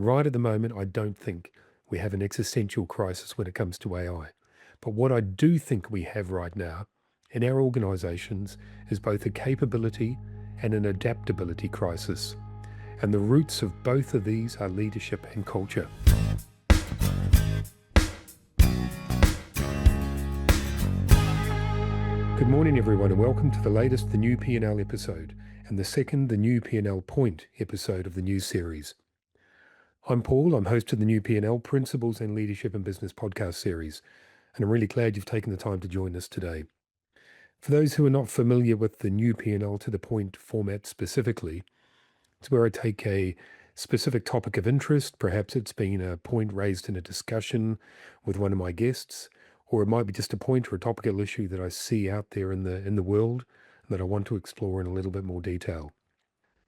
right at the moment, I don't think we have an existential crisis when it comes to AI. But what I do think we have right now in our organizations is both a capability and an adaptability crisis. And the roots of both of these are leadership and culture. Good morning, everyone, and welcome to the latest The New P&L episode, and the second The New P&L Point episode of the new series. I'm Paul, I'm host of the New P&L Principles and Leadership and Business podcast series, and I'm really glad you've taken the time to join us today. For those who are not familiar with the New P&L to the Point format specifically, it's where I take a specific topic of interest. Perhaps it's been a point raised in a discussion with one of my guests, or it might be just a point or a topical issue that I see out there in the world that I want to explore in a little bit more detail.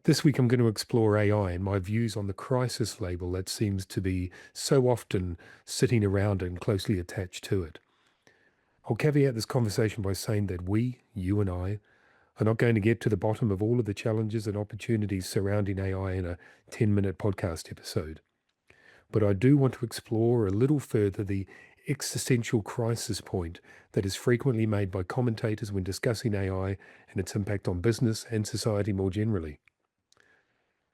This week I'm going to explore AI and my views on the crisis label that seems to be so often sitting around and closely attached to it. I'll caveat this conversation by saying that we, you and I, are not going to get to the bottom of all of the challenges and opportunities surrounding AI in a 10-minute podcast episode. But I do want to explore a little further the existential crisis point that is frequently made by commentators when discussing AI and its impact on business and society more generally.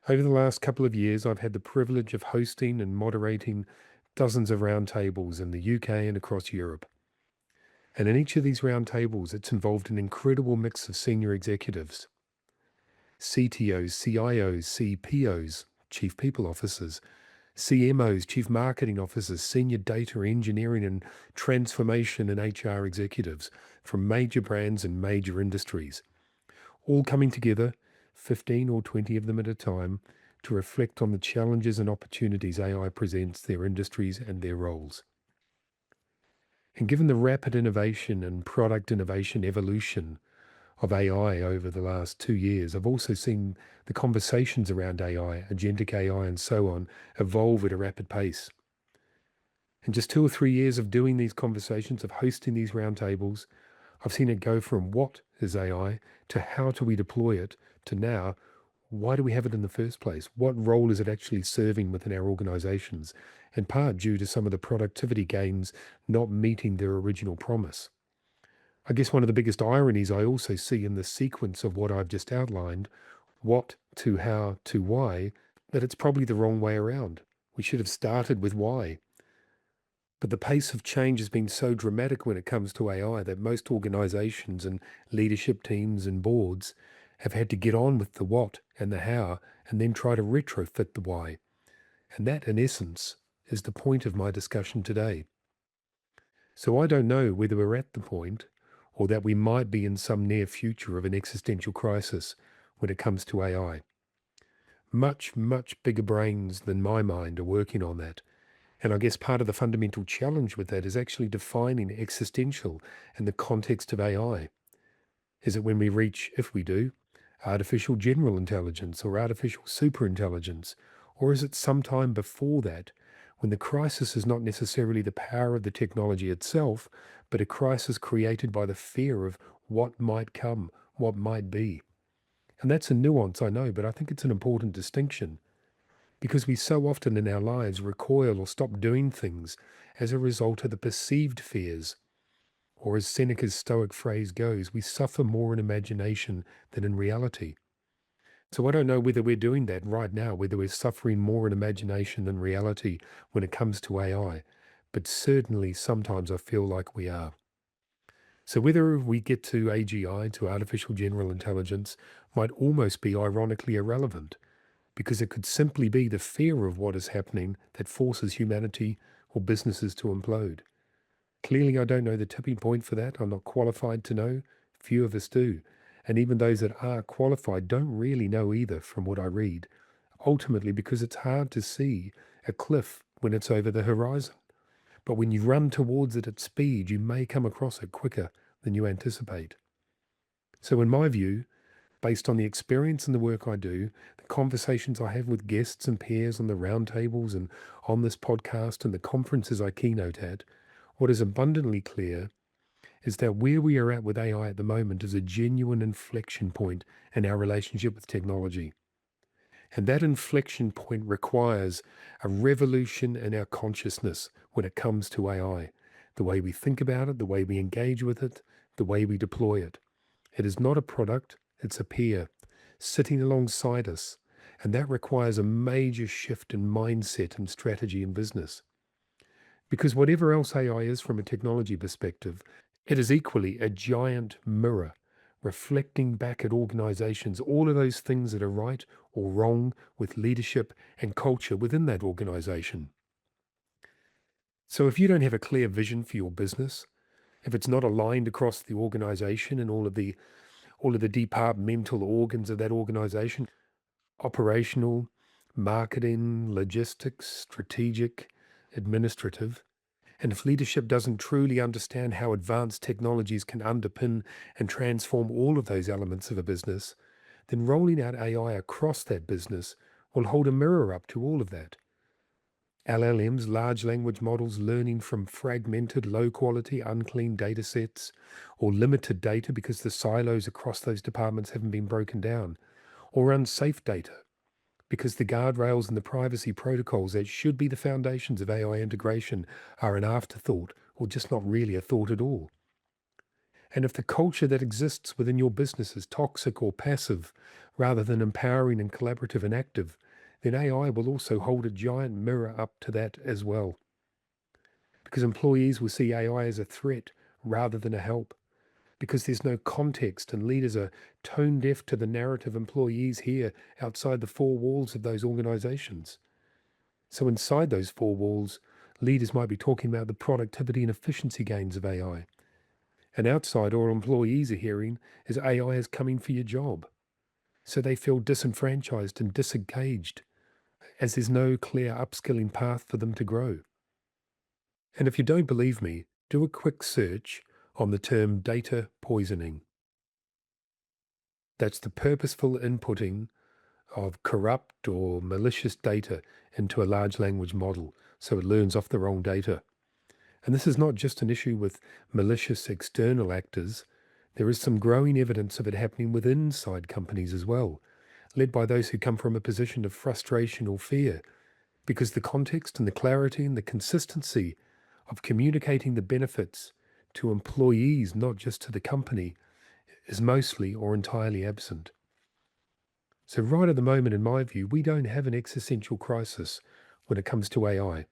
Over the last couple of years, I've had the privilege of hosting and moderating dozens of roundtables in the UK and across Europe. And in each of these roundtables, it's involved an incredible mix of senior executives, CTOs, CIOs, CPOs, Chief People Officers, CMOs, Chief Marketing Officers, Senior Data Engineering and Transformation and HR executives from major brands and major industries, all coming together, 15 or 20 of them at a time, to reflect on the challenges and opportunities AI presents their industries and their roles. And given the rapid innovation and product innovation evolution of AI over the last 2 years, I've also seen the conversations around AI, agentic AI and so on, evolve at a rapid pace. In just 2 or 3 years of doing these conversations, of hosting these roundtables, I've seen it go from what is AI to how do we deploy it to now, why do we have it in the first place? What role is it actually serving within our organizations? In part due to some of the productivity gains not meeting their original promise. I guess one of the biggest ironies I also see in the sequence of what I've just outlined, what to how to why, that it's probably the wrong way around. We should have started with why. But the pace of change has been so dramatic when it comes to AI that most organizations and leadership teams and boards have had to get on with the what and the how and then try to retrofit the why. And that, in essence, is the point of my discussion today. So I don't know whether we're at the point or that we might be in some near future of an existential crisis when it comes to AI. Much, much bigger brains than my mind are working on that. And I guess part of the fundamental challenge with that is actually defining existential in the context of AI. Is it when we reach, if we do, artificial general intelligence or artificial superintelligence? Or is it sometime before that, when the crisis is not necessarily the power of the technology itself, but a crisis created by the fear of what might come, what might be? And that's a nuance, I know, but I think it's an important distinction. Because we so often in our lives recoil or stop doing things as a result of the perceived fears. Or as Seneca's Stoic phrase goes, we suffer more in imagination than in reality. So I don't know whether we're doing that right now, whether we're suffering more in imagination than reality when it comes to AI, but certainly sometimes I feel like we are. So whether we get to AGI, to artificial general intelligence, might almost be ironically irrelevant, because it could simply be the fear of what is happening that forces humanity or businesses to implode. Clearly, I don't know the tipping point for that. I'm not qualified to know. Few of us do. And even those that are qualified don't really know either from what I read, ultimately because it's hard to see a cliff when it's over the horizon. But when you run towards it at speed, you may come across it quicker than you anticipate. So in my view, based on the experience and the work I do, the conversations I have with guests and peers on the roundtables and on this podcast and the conferences I keynote at, what is abundantly clear is that where we are at with AI at the moment is a genuine inflection point in our relationship with technology. And that inflection point requires a revolution in our consciousness when it comes to AI. The way we think about it, the way we engage with it, the way we deploy it. It is not a product, it's a peer sitting alongside us. And that requires a major shift in mindset and strategy in business. Because whatever else AI is from a technology perspective, it is equally a giant mirror reflecting back at organizations all of those things that are right or wrong with leadership and culture within that organization. So if you don't have a clear vision for your business, if it's not aligned across the organization and all of the departmental organs of that organization, operational, marketing, logistics, strategic, administrative, and if leadership doesn't truly understand how advanced technologies can underpin and transform all of those elements of a business, then rolling out AI across that business will hold a mirror up to all of that. LLMs, large language models, learning from fragmented, low quality, unclean data sets, or limited data because the silos across those departments haven't been broken down, or unsafe data because the guardrails and the privacy protocols that should be the foundations of AI integration are an afterthought or just not really a thought at all. And if the culture that exists within your business is toxic or passive rather than empowering and collaborative and active, then AI will also hold a giant mirror up to that as well. Because employees will see AI as a threat rather than a help. Because there's no context and leaders are tone deaf to the narrative employees hear outside the four walls of those organizations. So inside those four walls, leaders might be talking about the productivity and efficiency gains of AI. And outside, all employees are hearing is AI is coming for your job. So they feel disenfranchised and disengaged, as there's no clear upskilling path for them to grow. And if you don't believe me, do a quick search on the term data poisoning. That's the purposeful inputting of corrupt or malicious data into a large language model so it learns off the wrong data. And this is not just an issue with malicious external actors. There is some growing evidence of it happening within inside companies as well, led by those who come from a position of frustration or fear, because the context and the clarity and the consistency of communicating the benefits to employees, not just to the company, is mostly or entirely absent. So right at the moment, in my view, we don't have an existential crisis when it comes to AI.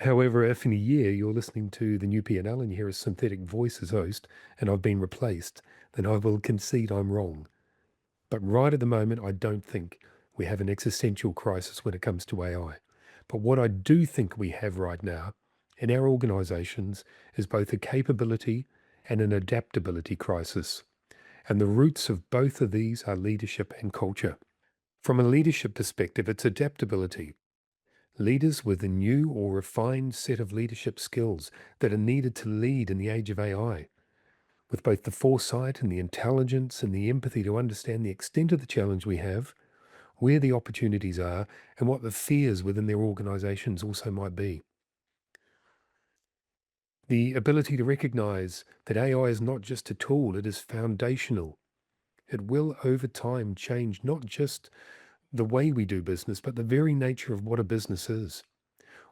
However, if in a year you're listening to the new P&L and you hear a synthetic voice as host and I've been replaced, then I will concede I'm wrong. But right at the moment, I don't think we have an existential crisis when it comes to AI. But what I do think we have right now in our organizations is both a capability and an adaptability crisis. And the roots of both of these are leadership and culture. From a leadership perspective, it's adaptability. Leaders with a new or refined set of leadership skills that are needed to lead in the age of AI, with both the foresight and the intelligence and the empathy to understand the extent of the challenge we have, where the opportunities are, and what the fears within their organizations also might be. The ability to recognize that AI is not just a tool, it is foundational. It will over time change not just the way we do business, but the very nature of what a business is,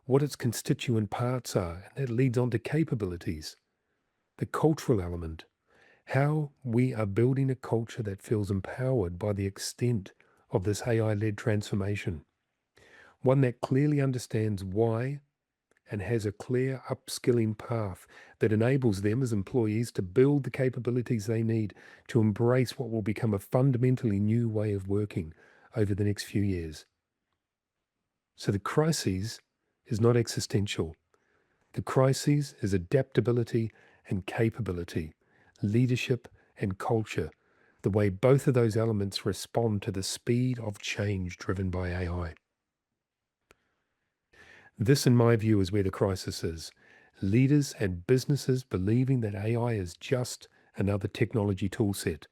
what its constituent parts are, and that leads on to capabilities, the cultural element, how we are building a culture that feels empowered by the extent of this AI-led transformation, one that clearly understands why and has a clear upskilling path that enables them as employees to build the capabilities they need to embrace what will become a fundamentally new way of working over the next few years. So the crisis is not existential. The crisis is adaptability and capability, leadership and culture, the way both of those elements respond to the speed of change driven by AI. This, in my view, is where the crisis is. Leaders and businesses believing that AI is just another technology toolset,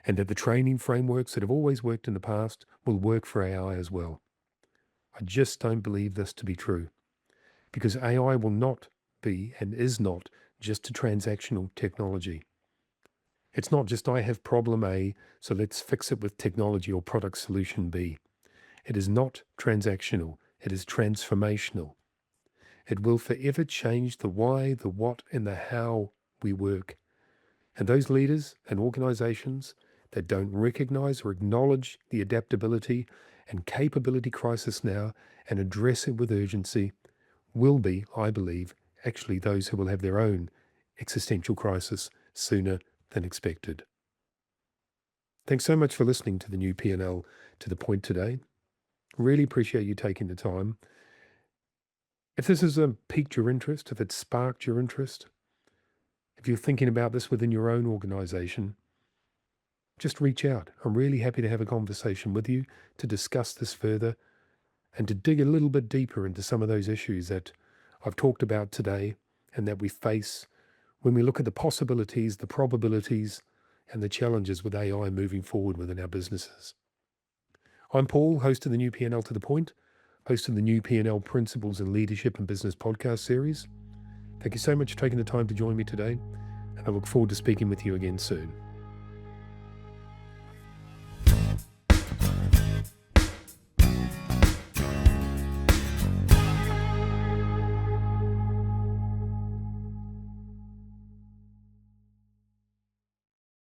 and that the training frameworks that have always worked in the past will work for AI as well. I just don't believe this to be true, because AI will not be and is not just a transactional technology. It's not just I have problem A, so let's fix it with technology or product solution B. It is not transactional. It is transformational. It will forever change the why, the what, and the how we work. And those leaders and organizations that don't recognize or acknowledge the adaptability and capability crisis now and address it with urgency will be, I believe, actually those who will have their own existential crisis sooner than expected. Thanks so much for listening to the new P&L to the point today. Really appreciate you taking the time. If this has piqued your interest, if it's sparked your interest, if you're thinking about this within your own organization, just reach out. I'm really happy to have a conversation with you to discuss this further and to dig a little bit deeper into some of those issues that I've talked about today and that we face when we look at the possibilities, the probabilities, and the challenges with AI moving forward within our businesses. I'm Paul, host of the new P&L to the Point, host of the new P&L Principles in Leadership and Business podcast series. Thank you so much for taking the time to join me today, and I look forward to speaking with you again soon.